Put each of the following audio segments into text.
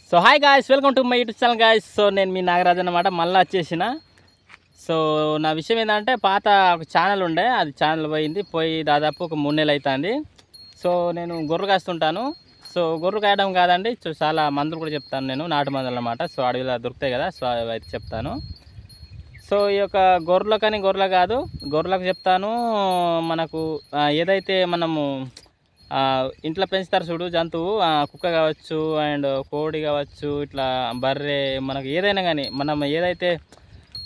So hi guys, welcome to my YouTube channel guys. So నేను మీ నాగరాజు అన్నమాట, మళ్ళీ వచ్చేసిన. సో నా విషయం ఏంటంటే, పాత ఒక ఛానల్ ఉండే, అది ఛానల్ పోయి దాదాపు ఒక 3 నెలలు అవుతుంది. సో నేను గొర్రెలు కాస్తుంటాను. సో గొర్రెలు కాయడం కాదండి, సో చాలా మందులు కూడా చెప్తాను నేను, నాటు మందులు అన్నమాట. సో అడవిలో దొరుకుతాయి కదా, సో అవి అయితే చెప్తాను. సో ఈ యొక్క గొర్రెలు కాదు, గొర్రెలకు చెప్తాను. మనకు ఏదైతే మనము ఇంట్లో పెంచుతారు చూడు జంతువు, కుక్క కావచ్చు అండ్ కోడి కావచ్చు, ఇట్లా బర్రె, మనకు ఏదైనా కానీ మనం ఏదైతే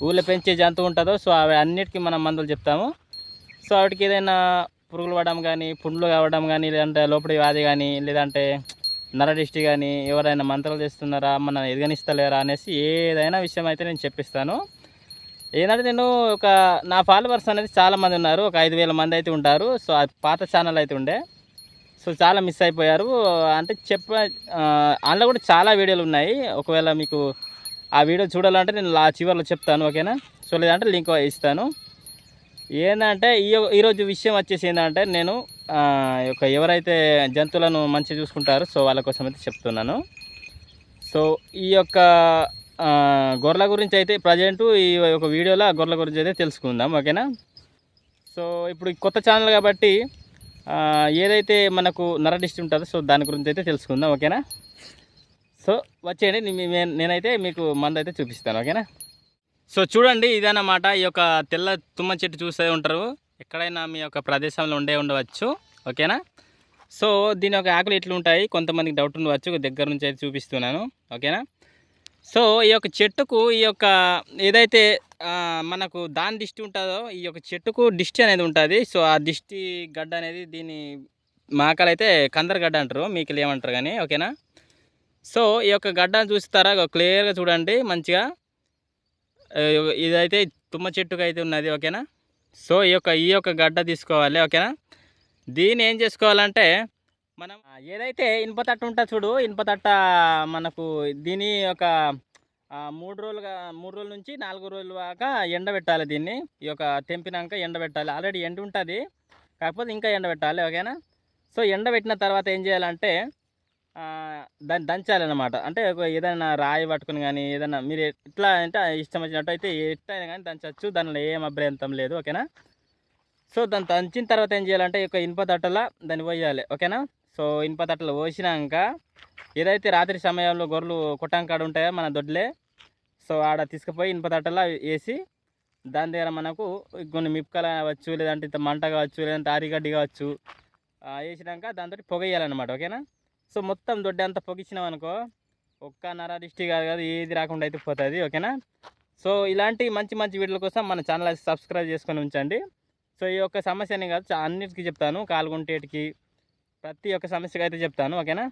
ఊళ్ళో పెంచే జంతువు ఉంటుందో, సో అవి అన్నిటికీ మనం మందులు చెప్తాము. సో వాటికి ఏదైనా పురుగులు పడడం కానీ, పుండ్లు కావడం కానీ, లేదంటే లోపలి వ్యాధి కానీ, లేదంటే నరడిష్టి కానీ, ఎవరైనా మంత్రాలు చేస్తున్నారా, మన ఎదగనిస్తలేరా అనేసి ఏదైనా విషయం అయితే నేను చెప్పిస్తాను. ఏంటంటే నేను నా ఫాలోవర్స్ అనేది చాలామంది ఉన్నారు, ఒక 5,000 మంది అయితే ఉంటారు. సో అది పాత ఛానల్ అయితే ఉండే, సో చాలా మిస్ అయిపోయారు. అంటే అందులో కూడా చాలా వీడియోలు ఉన్నాయి. ఒకవేళ మీకు ఆ వీడియో చూడాలంటే నేను చివరిలో చెప్తాను, ఓకేనా. సో లేదంటే లింక్ ఇస్తాను. ఏంటంటే ఈరోజు విషయం వచ్చేసి ఏంటంటే, నేను ఎవరైతే జంతువులను మంచిగా చూసుకుంటారో సో వాళ్ళ కోసం అయితే చెప్తున్నాను. సో ఈ యొక్క గొర్రెల గురించి అయితే ప్రజెంటు ఈ ఒక వీడియోలో గొర్రెల గురించి అయితే తెలుసుకుందాం, ఓకేనా. సో ఇప్పుడు కొత్త ఛానల్ కాబట్టి ఏదైతే మనకు నరడిష్టి ఉంటుందో సో దాని గురించి అయితే తెలుసుకుందాం, ఓకేనా. సో వచ్చేయండి, నేనైతే మీకు మందు అయితే చూపిస్తాను, ఓకేనా. సో చూడండి, ఇదన్నమాట. ఈ యొక్క తెల్ల తుమ్మ చెట్టు చూసే ఉంటారు, ఎక్కడైనా మీ యొక్క ప్రదేశంలో ఉండవచ్చు, ఓకేనా. సో దీని యొక్క ఆకులు ఎట్లుంటాయి కొంతమందికి డౌట్ ఉండవచ్చు, దగ్గర నుంచి అయితే చూపిస్తున్నాను, ఓకేనా. సో ఈ యొక్క చెట్టుకు ఈ యొక్క ఏదైతే మనకు దాని దిష్టి ఉంటుందో, ఈ యొక్క చెట్టుకు దిష్టి అనేది ఉంటుంది. సో ఆ దిష్టి గడ్డ అనేది దీని మాకలైతే కందరగడ్డ అంటారు, మీకు ఏమంటారు కానీ, ఓకేనా. సో ఈ యొక్క గడ్డను చూస్తారా, క్లియర్గా చూడండి మంచిగా. ఇదైతే తుమ్మ చెట్టుకు అయితే ఉన్నది, ఓకేనా. సో ఈ యొక్క గడ్డ తీసుకోవాలి, ఓకేనా. దీన్ని ఏం చేసుకోవాలంటే, మనం ఏదైతే ఇనుప తట్ట ఉంటుంది చూడు, ఇనుప తట్ట మనకు దీని ఒక 3 రోజుల నుంచి 4 రోజుల దాకా ఎండబెట్టాలి. దీన్ని ఈ యొక్క తెంపినాక ఎండబెట్టాలి. ఆల్రెడీ ఎండ ఉంటుంది, కాకపోతే ఇంకా ఎండబెట్టాలి, ఓకేనా. సో ఎండబెట్టిన తర్వాత ఏం చేయాలంటే, దాన్ని దంచాలన్నమాట. అంటే ఏదైనా రాయి పట్టుకుని కానీ, ఏదైనా మీరు ఎట్లా అంటే ఇష్టం వచ్చినట్టు అయితే ఎట్లయినా కానీ దంచవచ్చు, దానిలో ఏం అభ్యంతరం లేదు, ఓకేనా. సో దాన్ని దంచిన తర్వాత ఏం చేయాలంటే, ఈ ఇనుప తట్టలో దాన్ని పోయాలి, ఓకేనా. సో ఇనుప తట్టలు పోసినాక, ఏదైతే రాత్రి సమయంలో గొర్రెలు కొట్టంకాడ ఉంటాయో మన దొడ్లే, సో ఆడ తీసుకుపోయి ఇనుప తట్టలో వేసి, దాని దగ్గర మనకు కొన్ని మిప్పకలు కావచ్చు, లేదంటే ఇంత మంట కావచ్చు, లేదంటే ఆరిగడ్డి కావచ్చు వేసినాక దాంతో పొగ వేయాలన్నమాట, ఓకేనా. సో మొత్తం దొడ్డి అంతా పొగిచ్చినాం అనుకో, ఒక్క నరదిష్టి కాదు ఏది రాకుండా అయితే పోతుంది, ఓకేనా. సో ఇలాంటి మంచి మంచి వీడియోల కోసం మన ఛానల్ అయితే సబ్స్క్రైబ్ చేసుకొని ఉంచండి. సో ఈ యొక్క సమస్యని కాదు అన్నిటికీ చెప్తాను, కాలుగుంటేటికి ప్రతి ఒక్క సమస్యకి అయితే చెప్తాను, ఓకేనా.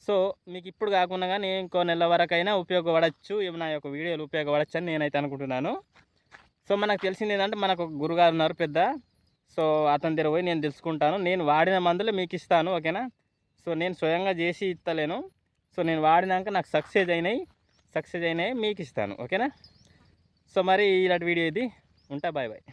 సో మీకు ఇప్పుడు కాకుండా కానీ ఇంకో నెల వరకైనా ఉపయోగపడవచ్చు, నా యొక్క వీడియోలు ఉపయోగపడచ్చు అని నేనైతే అనుకుంటున్నాను. సో మనకు తెలిసింది ఏంటంటే, మనకు ఒక గురుగారు ఉన్నారు పెద్ద, సో అతని దగ్గర పోయి నేను తెలుసుకుంటాను. నేను వాడిన మందులు మీకు ఇస్తాను, ఓకేనా. సో నేను స్వయంగా చేసి ఇస్తలేను, సో నేను వాడినాక నాకు సక్సెస్ అయినాయి మీకు ఇస్తాను, ఓకేనా. సో మరి ఇలాంటి వీడియో ఇది ఉంటా, బాయ్ బాయ్.